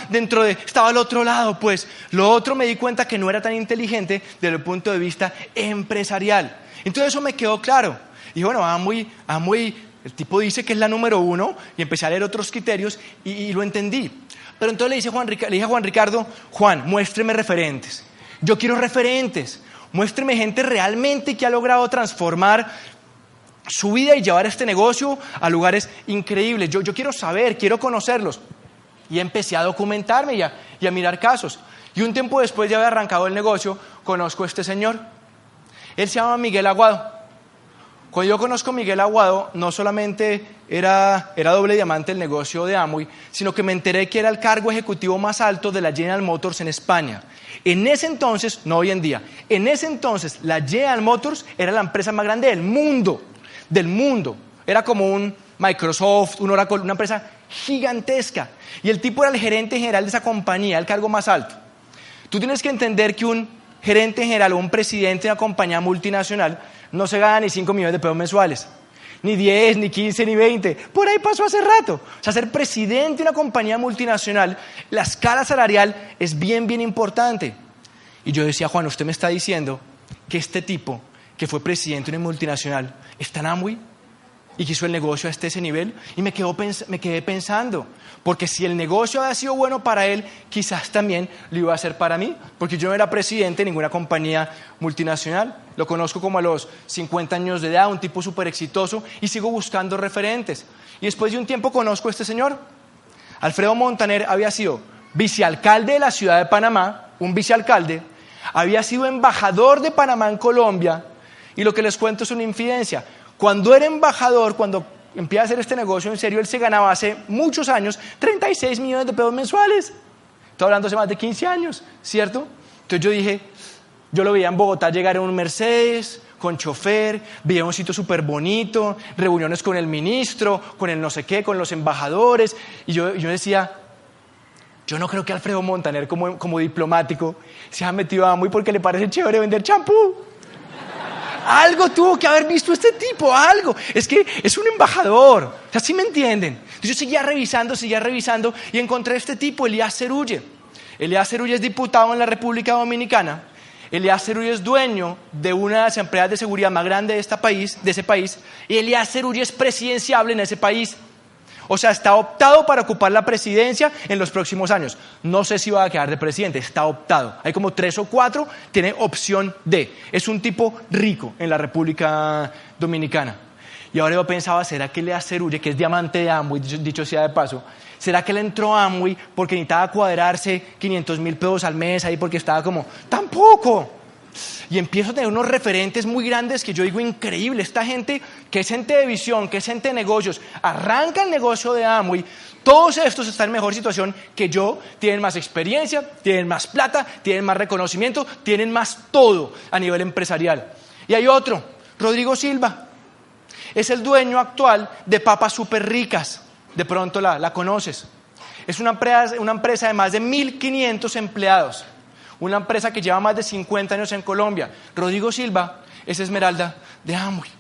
estaba al otro lado, pues. Lo otro me di cuenta que no era tan inteligente desde el punto de vista empresarial. Entonces, eso me quedó claro. Y bueno, Amway, el tipo dice que es la número 1, y empecé a leer otros criterios y lo entendí. Pero entonces le dije a Juan Ricardo, Juan, muéstreme referentes. Yo quiero referentes, muéstreme gente realmente que ha logrado transformar su vida y llevar este negocio a lugares increíbles. Yo quiero saber, quiero conocerlos. Y empecé a documentarme y a mirar casos. Y un tiempo después de haber arrancado el negocio, conozco a este señor. Él se llama Miguel Aguado. Cuando yo conozco a Miguel Aguado, no solamente era doble diamante el negocio de Amway, sino que me enteré que era el cargo ejecutivo más alto de la General Motors en España. En ese entonces, no hoy en día, en ese entonces la General Motors era la empresa más grande del mundo. era como un Microsoft, un Oracle, una empresa gigantesca. Y el tipo era el gerente general de esa compañía, el cargo más alto. Tú tienes que entender que un gerente general o un presidente de una compañía multinacional no se gana ni 5 millones de pesos mensuales, ni 10, ni 15, ni 20. Por ahí pasó hace rato. O sea, ser presidente de una compañía multinacional, la escala salarial es bien, bien importante. Y yo decía, Juan, usted me está diciendo que este tipo, que fue presidente de una multinacional, está en Amway y que hizo el negocio hasta ese nivel. Y me quedé pensando, porque si el negocio había sido bueno para él, quizás también lo iba a hacer para mí, porque yo no era presidente de ninguna compañía multinacional. Lo conozco como a los 50 años de edad, un tipo súper exitoso, y sigo buscando referentes. Y después de un tiempo conozco a este señor. Alfredo Montaner había sido vicealcalde de la ciudad de Panamá, un vicealcalde, había sido embajador de Panamá en Colombia, y lo que les cuento es una infidencia. Cuando era embajador, cuando empieza a hacer este negocio en serio, él se ganaba hace muchos años 36 millones de pesos mensuales. Estoy hablando hace más de 15 años, ¿cierto? Entonces yo dije, yo lo veía en Bogotá llegar en un Mercedes, con chofer, veía un sitio súper bonito, reuniones con el ministro, con el no sé qué, con los embajadores, y yo decía, yo no creo que Alfredo Montaner como diplomático se haya metido a Amway porque le parece chévere vender champú. Algo tuvo que haber visto este tipo, algo. Es que es un embajador. O sea, ¿sí me entienden? Entonces yo seguía revisando y encontré a este tipo, Elías Cerulle. Elías Cerulle es diputado en la República Dominicana. Elías Cerulle es dueño de una de las empresas de seguridad más grandes de ese país. Y Elías Cerulle es presidenciable en ese país. O sea, está optado para ocupar la presidencia en los próximos años. No sé si va a quedar de presidente, está optado. Hay como 3 o 4, tiene opción D. Es un tipo rico en la República Dominicana. Y ahora yo pensaba, ¿será que Elías Cerulle, que es diamante de Amway, dicho sea de paso, será que él entró a Amway porque necesitaba cuadrarse 500,000 pesos al mes ahí porque estaba como, ¡tampoco! Y empiezo a tener unos referentes muy grandes que yo digo, increíble, esta gente que es gente de visión, que es gente de negocios, arranca el negocio de Amway, todos estos están en mejor situación que yo, tienen más experiencia, tienen más plata, tienen más reconocimiento, tienen más todo a nivel empresarial. Y hay otro, Rodrigo Silva, es el dueño actual de Papas Súper Ricas, de pronto la conoces. Es una empresa de más de 1.500 empleados. Una empresa que lleva más de 50 años en Colombia. Rodrigo Silva es esmeralda de Amway.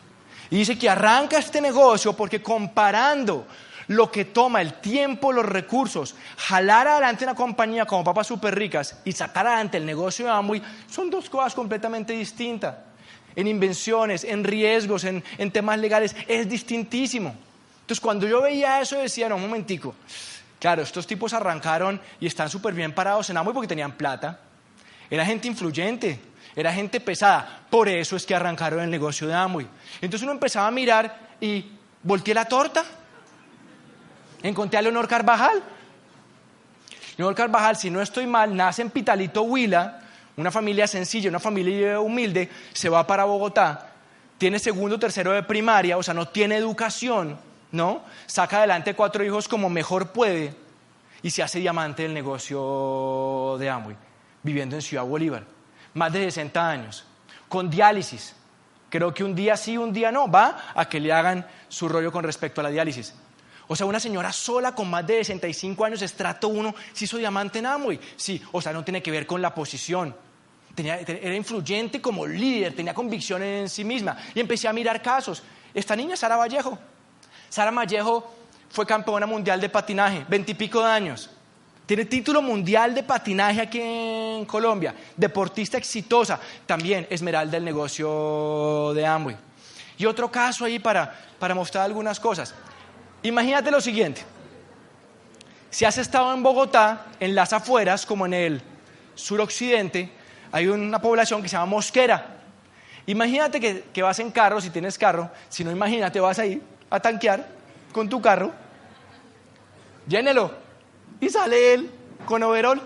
Y dice que arranca este negocio porque comparando lo que toma el tiempo, los recursos, jalar adelante una compañía como Papas Súper Ricas y sacar adelante el negocio de Amway, son 2 cosas completamente distintas. En invenciones, en riesgos, en temas legales, es distintísimo. Entonces cuando yo veía eso decía, no, un momentico. Claro, estos tipos arrancaron y están súper bien parados en Amway porque tenían plata. Era gente influyente, era gente pesada. Por eso es que arrancaron el negocio de Amway. Entonces uno empezaba a mirar y volteé la torta. Encontré a Leonor Carvajal. Leonor Carvajal, si no estoy mal, nace en Pitalito, Huila, una familia sencilla, una familia humilde, se va para Bogotá, tiene 2º o 3º de primaria, o sea, no tiene educación, ¿no? Saca adelante 4 hijos como mejor puede y se hace diamante del negocio de Amway. Viviendo en Ciudad Bolívar, más de 60 años, con diálisis. Creo que un día sí, un día no, va a que le hagan su rollo con respecto a la diálisis. O sea, una señora sola con más de 65 años, estrato 1, se hizo diamante en Amway. Sí, o sea, no tiene que ver con la posición. Era influyente como líder, tenía convicción en sí misma. Y empecé a mirar casos. Esta niña, Sara Vallejo. Sara Vallejo fue campeona mundial de patinaje, 20 y pico de años. Tiene título mundial de patinaje aquí en Colombia. Deportista exitosa. También esmeralda del negocio de Amway. Y otro caso ahí para mostrar algunas cosas. Imagínate lo siguiente. Si has estado en Bogotá, en las afueras, como en el suroccidente, hay una población que se llama Mosquera. Imagínate que vas en carro, si tienes carro. Si no, imagínate, vas ahí a tanquear con tu carro. Llénelo. Y sale él con overol,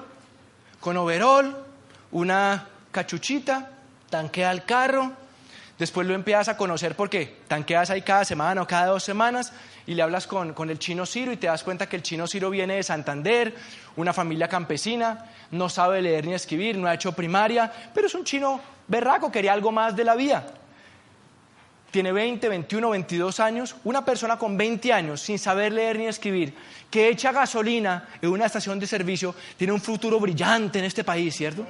una cachuchita, tanquea el carro, después lo empiezas a conocer porque tanqueas ahí cada semana o cada 2 semanas y le hablas con el chino Ciro y te das cuenta que el chino Ciro viene de Santander, una familia campesina, no sabe leer ni escribir, no ha hecho primaria, pero es un chino berraco, quería algo más de la vida. tiene 20, 21, 22 años, una persona con 20 años sin saber leer ni escribir, que echa gasolina en una estación de servicio, tiene un futuro brillante en este país, ¿cierto?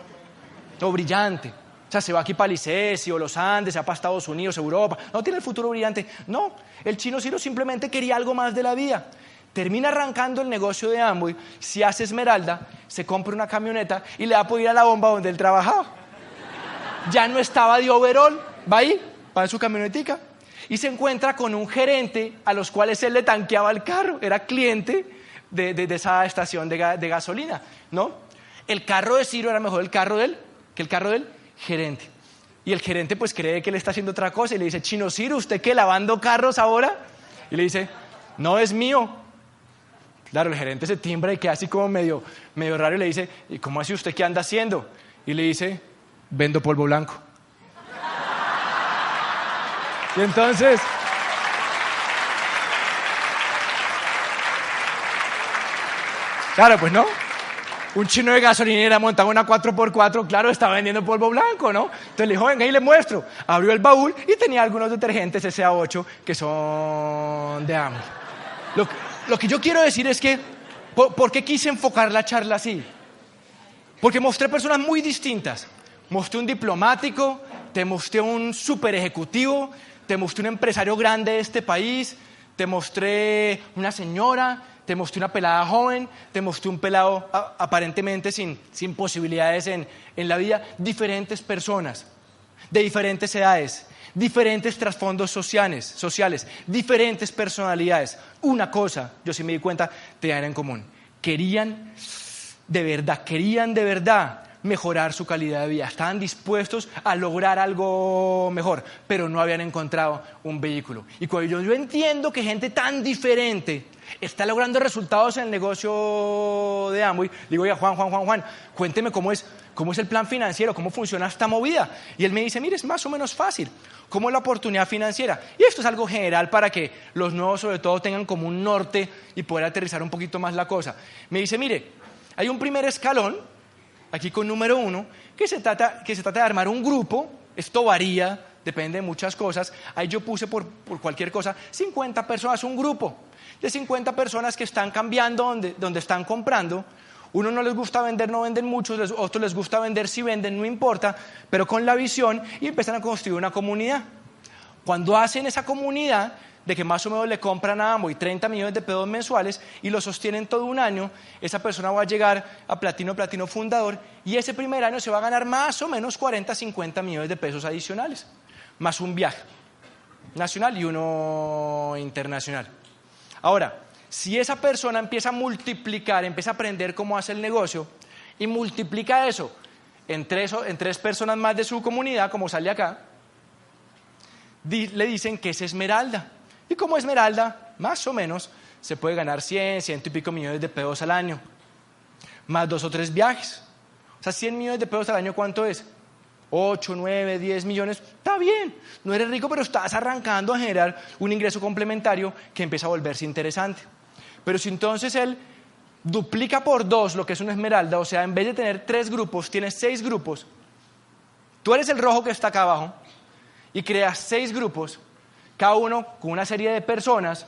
No, brillante. O sea, se va aquí para Licesi o los Andes, se va para Estados Unidos, Europa. No tiene el futuro brillante. No, el chino Ciro simplemente quería algo más de la vida. Termina arrancando el negocio de Amway, se hace Esmeralda, se compra una camioneta y le da por ir a la bomba donde él trabajaba. Ya no estaba de overall, va ahí, va en su camionetica y se encuentra con un gerente a los cuales él le tanqueaba el carro, era cliente de esa estación de gasolina, ¿no? El carro de Ciro era mejor el carro de él que el carro del gerente. Y el gerente pues cree que él está haciendo otra cosa y le dice, chino Ciro, ¿usted qué, lavando carros ahora? Y le dice, no es mío. Claro, el gerente se timbra y queda así como medio raro y le dice, ¿y cómo así usted qué anda haciendo? Y le dice, vendo polvo blanco. Y entonces, claro, pues no, un chino de gasolinera montaba una 4x4, claro, estaba vendiendo polvo blanco, ¿no? Entonces le dijo, venga, y le muestro. Abrió el baúl y tenía algunos detergentes SA8 que son de Amway. Lo que yo quiero decir es que, ¿por qué quise enfocar la charla así? Porque mostré personas muy distintas. Mostré un diplomático, te mostré un super ejecutivo, te mostré un empresario grande de este país, te mostré una señora, te mostré una pelada joven, te mostré un pelado aparentemente sin posibilidades en la vida. Diferentes personas, de diferentes edades, diferentes trasfondos sociales, diferentes personalidades. Una cosa, yo sí me di cuenta, tenían en común. Querían de verdad mejorar su calidad de vida. Estaban dispuestos a lograr algo mejor, pero no habían encontrado un vehículo. Y cuando yo entiendo que gente tan diferente está logrando resultados en el negocio de Amway, digo, oye, Juan, cuénteme cómo es el plan financiero, cómo funciona esta movida. Y él me dice, mire, es más o menos fácil. ¿Cómo es la oportunidad financiera? Y esto es algo general para que los nuevos, sobre todo, tengan como un norte y poder aterrizar un poquito más la cosa. Me dice, mire, hay un primer escalón, aquí con número 1, que se trata de armar un grupo. Esto varía, depende de muchas cosas. Ahí yo puse por cualquier cosa 50 personas, un grupo de 50 personas que están cambiando donde están comprando. Uno no les gusta vender, no venden muchos, otros les gusta vender, si venden, no importa, pero con la visión y empiezan a construir una comunidad. Cuando hacen esa comunidad de que más o menos le compran a Amway 30 millones de pesos mensuales y lo sostienen todo un año, esa persona va a llegar a platino fundador y ese primer año se va a ganar más o menos 40, 50 millones de pesos adicionales, más un viaje nacional y uno internacional. Ahora, si esa persona empieza a multiplicar, empieza a aprender cómo hace el negocio y multiplica eso en tres personas más de su comunidad, como sale acá, le dicen que es Esmeralda. Y como Esmeralda, más o menos, se puede ganar 100 y pico millones de pesos al año, más 2 o 3 viajes. O sea, 100 millones de pesos al año, ¿cuánto es? 8, 9, 10 millones, está bien, no eres rico, pero estás arrancando a generar un ingreso complementario que empieza a volverse interesante. Pero si entonces él duplica por 2 lo que es una Esmeralda, o sea, en vez de tener 3 grupos, tienes 6 grupos, tú eres el rojo que está acá abajo y creas 6 grupos, cada uno con una serie de personas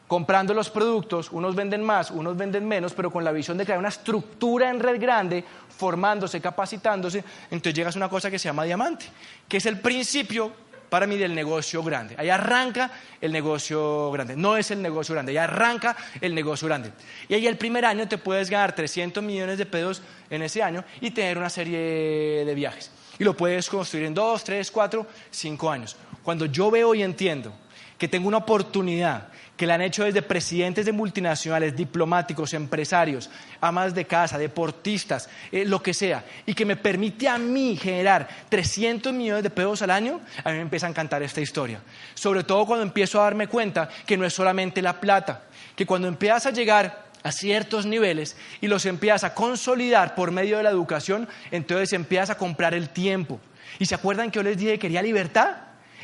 comprando los productos, unos venden más, unos venden menos, pero con la visión de crear una estructura en red grande, formándose, capacitándose, entonces llegas a una cosa que se llama diamante, que es el principio para mí del negocio grande. Ahí arranca el negocio grande, no es el negocio grande, ahí arranca el negocio grande. Y ahí el primer año te puedes ganar 300 millones de pesos en ese año y tener una serie de viajes. Y lo puedes construir en 2, 3, 4, 5 años. Cuando yo veo y entiendo que tengo una oportunidad que la han hecho desde presidentes de multinacionales, diplomáticos, empresarios, amas de casa, deportistas, lo que sea, y que me permite a mí generar 300 millones de pesos al año, a mí me empieza a encantar esta historia. Sobre todo cuando empiezo a darme cuenta que no es solamente la plata, que cuando empiezas a llegar a ciertos niveles y los empiezas a consolidar por medio de la educación, entonces empiezas a comprar el tiempo. ¿Y se acuerdan que yo les dije que quería libertad?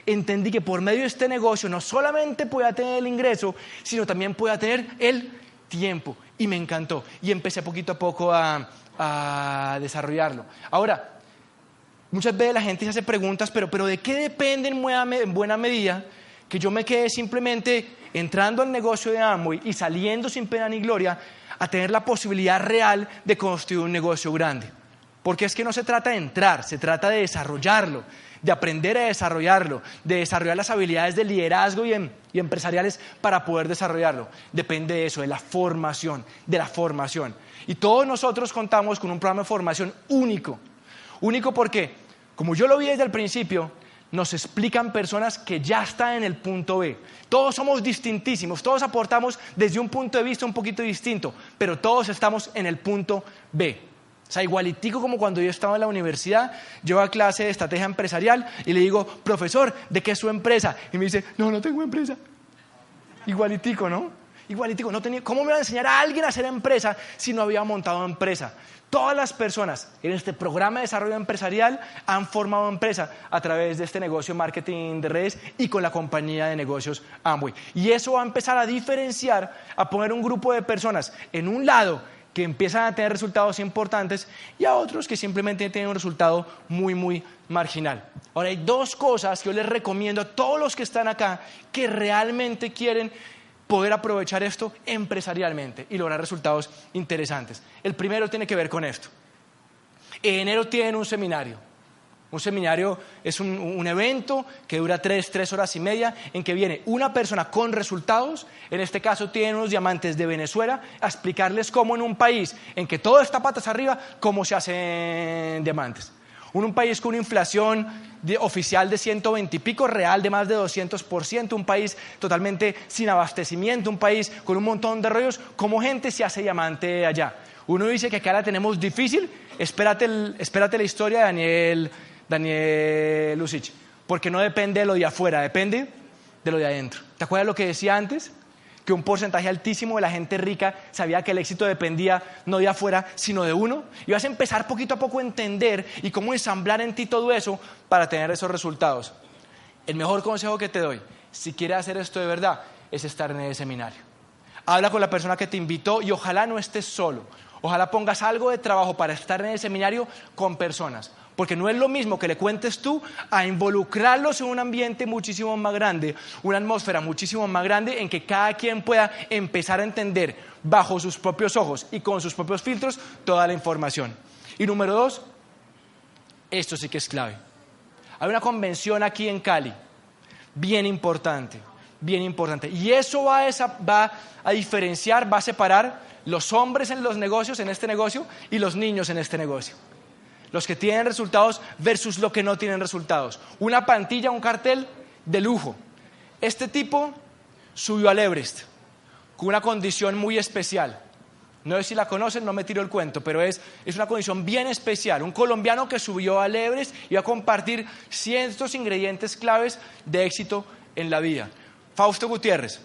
Entendí que por medio de este negocio no solamente podía tener el ingreso, sino también podía tener el tiempo. Y me encantó. Y empecé poquito a poco a desarrollarlo. Ahora, Muchas veces la gente se hace preguntas, pero ¿de qué depende en buena medida que yo me quede simplemente entrando al negocio de Amway y saliendo sin pena ni gloria a tener la posibilidad real de construir un negocio grande? Porque es que no se trata de entrar, se trata de desarrollarlo, de aprender a desarrollarlo, de desarrollar las habilidades de liderazgo y empresariales para poder desarrollarlo. Depende de eso, de la formación, Y todos nosotros contamos con un programa de formación único. Único porque, como yo lo vi desde el principio, nos explican personas que ya están en el punto B. Todos somos distintísimos, todos aportamos desde un punto de vista un poquito distinto, pero todos estamos en el punto B. O sea, igualitico como cuando yo estaba en la universidad, yo a clase de estrategia empresarial y le digo, profesor, ¿de qué es su empresa? Y me dice, no tengo empresa. Igualitico, ¿no? Igualitico, no tenía. ¿Cómo me va a enseñar a alguien a hacer empresa si no había montado empresa? Todas las personas en este programa de desarrollo empresarial han formado empresa a través de este negocio de marketing de redes y con la compañía de negocios Amway. Y eso va a empezar a diferenciar, a poner un grupo de personas en un lado que empiezan a tener resultados importantes y a otros que simplemente tienen un resultado muy, muy marginal. Ahora, hay dos cosas que yo les recomiendo a todos los que están acá que realmente quieren poder aprovechar esto empresarialmente y lograr resultados interesantes. El primero tiene que ver con esto. En enero tienen un seminario. Un seminario es un evento que dura 3 horas y media en que viene una persona con resultados, en este caso tienen unos diamantes de Venezuela, a explicarles cómo en un país en que todo está patas arriba, cómo se hacen diamantes. Un país con una inflación oficial de 120 y pico, real de más de 200%, un país totalmente sin abastecimiento, un país con un montón de rollos, ¿cómo gente se hace diamante allá? Uno dice que acá la tenemos difícil, espérate la historia de Daniel Lucic, porque no depende de lo de afuera, depende de lo de adentro. ¿Te acuerdas lo que decía antes? Que un porcentaje altísimo de la gente rica sabía que el éxito dependía no de afuera, sino de uno. Y vas a empezar poquito a poco a entender y cómo ensamblar en ti todo eso para tener esos resultados. El mejor consejo que te doy, si quieres hacer esto de verdad, es estar en el seminario. Habla con la persona que te invitó y ojalá no estés solo. Ojalá pongas algo de trabajo para estar en el seminario con personas. Porque no es lo mismo que le cuentes tú a involucrarlos en un ambiente muchísimo más grande, una atmósfera muchísimo más grande en que cada quien pueda empezar a entender bajo sus propios ojos y con sus propios filtros toda la información. Y número 2, esto sí que es clave. Hay una convención aquí en Cali, bien importante. Y eso va a diferenciar, va a separar los hombres en los negocios, en este negocio, y los niños en este negocio. Los que tienen resultados versus los que no tienen resultados. Una plantilla, un cartel de lujo. Este tipo subió al Everest con una condición muy especial. No sé si la conocen, no me tiro el cuento, pero es una condición bien especial. Un colombiano que subió al Everest y va a compartir ciertos ingredientes claves de éxito en la vida. Fausto Gutiérrez,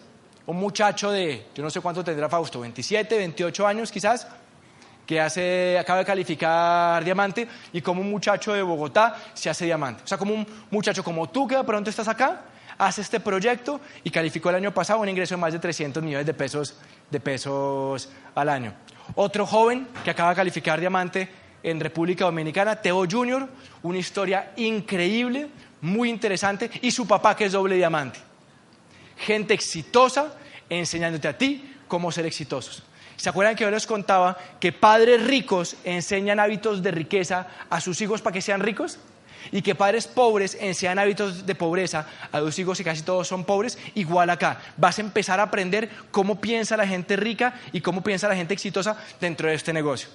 un muchacho de, yo no sé cuánto tendrá Fausto, 27, 28 años quizás, que acaba de calificar diamante, y como un muchacho de Bogotá se hace diamante. O sea, como un muchacho como tú que de pronto estás acá, hace este proyecto y calificó el año pasado un ingreso de más de 300 millones de pesos al año. Otro joven que acaba de calificar diamante en República Dominicana, Teo Junior, una historia increíble, muy interesante, y su papá que es doble diamante. Gente exitosa enseñándote a ti cómo ser exitosos. ¿Se acuerdan que yo les contaba que padres ricos enseñan hábitos de riqueza a sus hijos para que sean ricos? Y que padres pobres enseñan hábitos de pobreza a sus hijos y casi todos son pobres. Igual acá, vas a empezar a aprender cómo piensa la gente rica y cómo piensa la gente exitosa dentro de este negocio.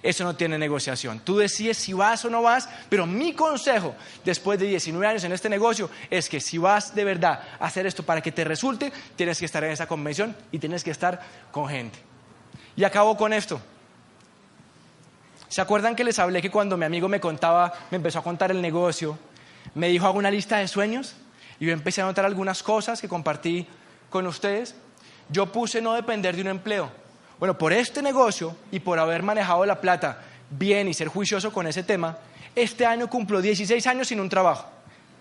Eso no tiene negociación. Tú decides si vas o no vas, pero mi consejo, después de 19 años en este negocio, es que si vas de verdad a hacer esto para que te resulte, tienes que estar en esa convención y tienes que estar con gente. Y acabo con esto. ¿Se acuerdan que les hablé que cuando mi amigo me empezó a contar el negocio, me dijo hago una lista de sueños? Y yo empecé a anotar algunas cosas que compartí con ustedes. Yo puse no depender de un empleo. Bueno, por este negocio y por haber manejado la plata bien y ser juicioso con ese tema, este año cumplo 16 años sin un trabajo.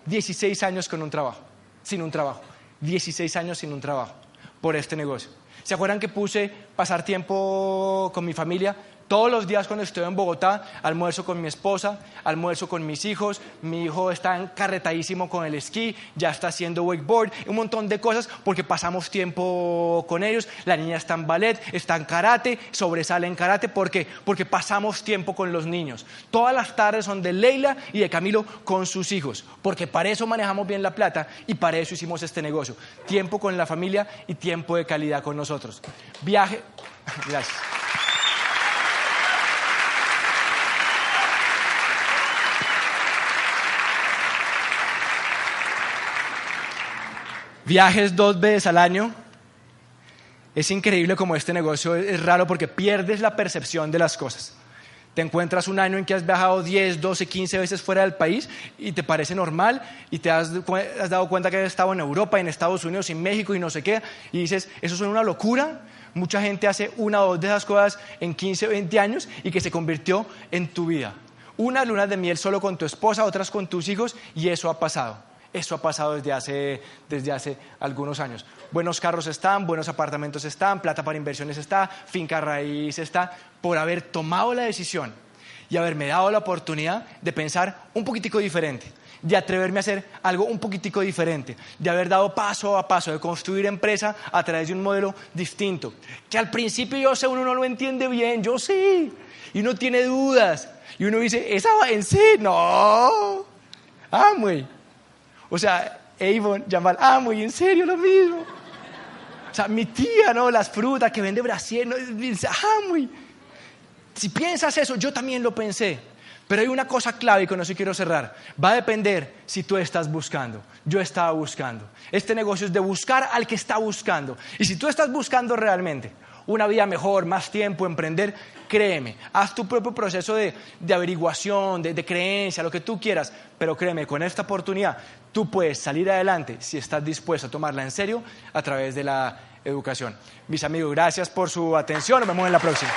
16 años sin un trabajo. 16 años sin un trabajo por este negocio. ¿Se acuerdan que puse pasar tiempo con mi familia? Todos los días cuando estoy en Bogotá, almuerzo con mi esposa, almuerzo con mis hijos, mi hijo está encarretadísimo con el esquí, ya está haciendo wakeboard, un montón de cosas porque pasamos tiempo con ellos. La niña está en ballet, está en karate, sobresale en karate. ¿Por qué? Porque pasamos tiempo con los niños. Todas las tardes son de Leila y de Camilo con sus hijos, porque para eso manejamos bien la plata y para eso hicimos este negocio. Tiempo con la familia y tiempo de calidad con nosotros. Viaje. Gracias. Viajes 2 veces al año. Es increíble como este negocio es raro porque pierdes la percepción de las cosas. Te encuentras un año en que has viajado 10, 12, 15 veces fuera del país y te parece normal y te has dado cuenta que has estado en Europa, en Estados Unidos, en México y no sé qué, y dices, eso es una locura. Mucha gente hace una o dos de esas cosas en 15 o 20 años y que se convirtió en tu vida. Unas lunas de miel solo con tu esposa, otras con tus hijos, y eso ha pasado. Eso ha pasado desde hace algunos años. Buenos carros están, buenos apartamentos están, plata para inversiones está, finca raíz está, por haber tomado la decisión y haberme dado la oportunidad de pensar un poquitico diferente, de atreverme a hacer algo un poquitico diferente, de haber dado paso a paso, de construir empresa a través de un modelo distinto, que al principio yo sé, uno no lo entiende bien, yo sí, y uno tiene dudas, y uno dice, ¿esa va en sí? No, Amway. O sea, Avon, Jamal, muy en serio lo mismo. O sea, mi tía, ¿no? Las frutas que vende Brasil, ¿no? Muy. Si piensas eso, yo también lo pensé. Pero hay una cosa clave y con eso quiero cerrar. Va a depender si tú estás buscando. Yo estaba buscando. Este negocio es de buscar al que está buscando. Y si tú estás buscando realmente una vida mejor, más tiempo, emprender, créeme, haz tu propio proceso de averiguación, de creencia, lo que tú quieras, pero créeme, con esta oportunidad tú puedes salir adelante si estás dispuesto a tomarla en serio a través de la educación. Mis amigos, gracias por su atención, nos vemos en la próxima.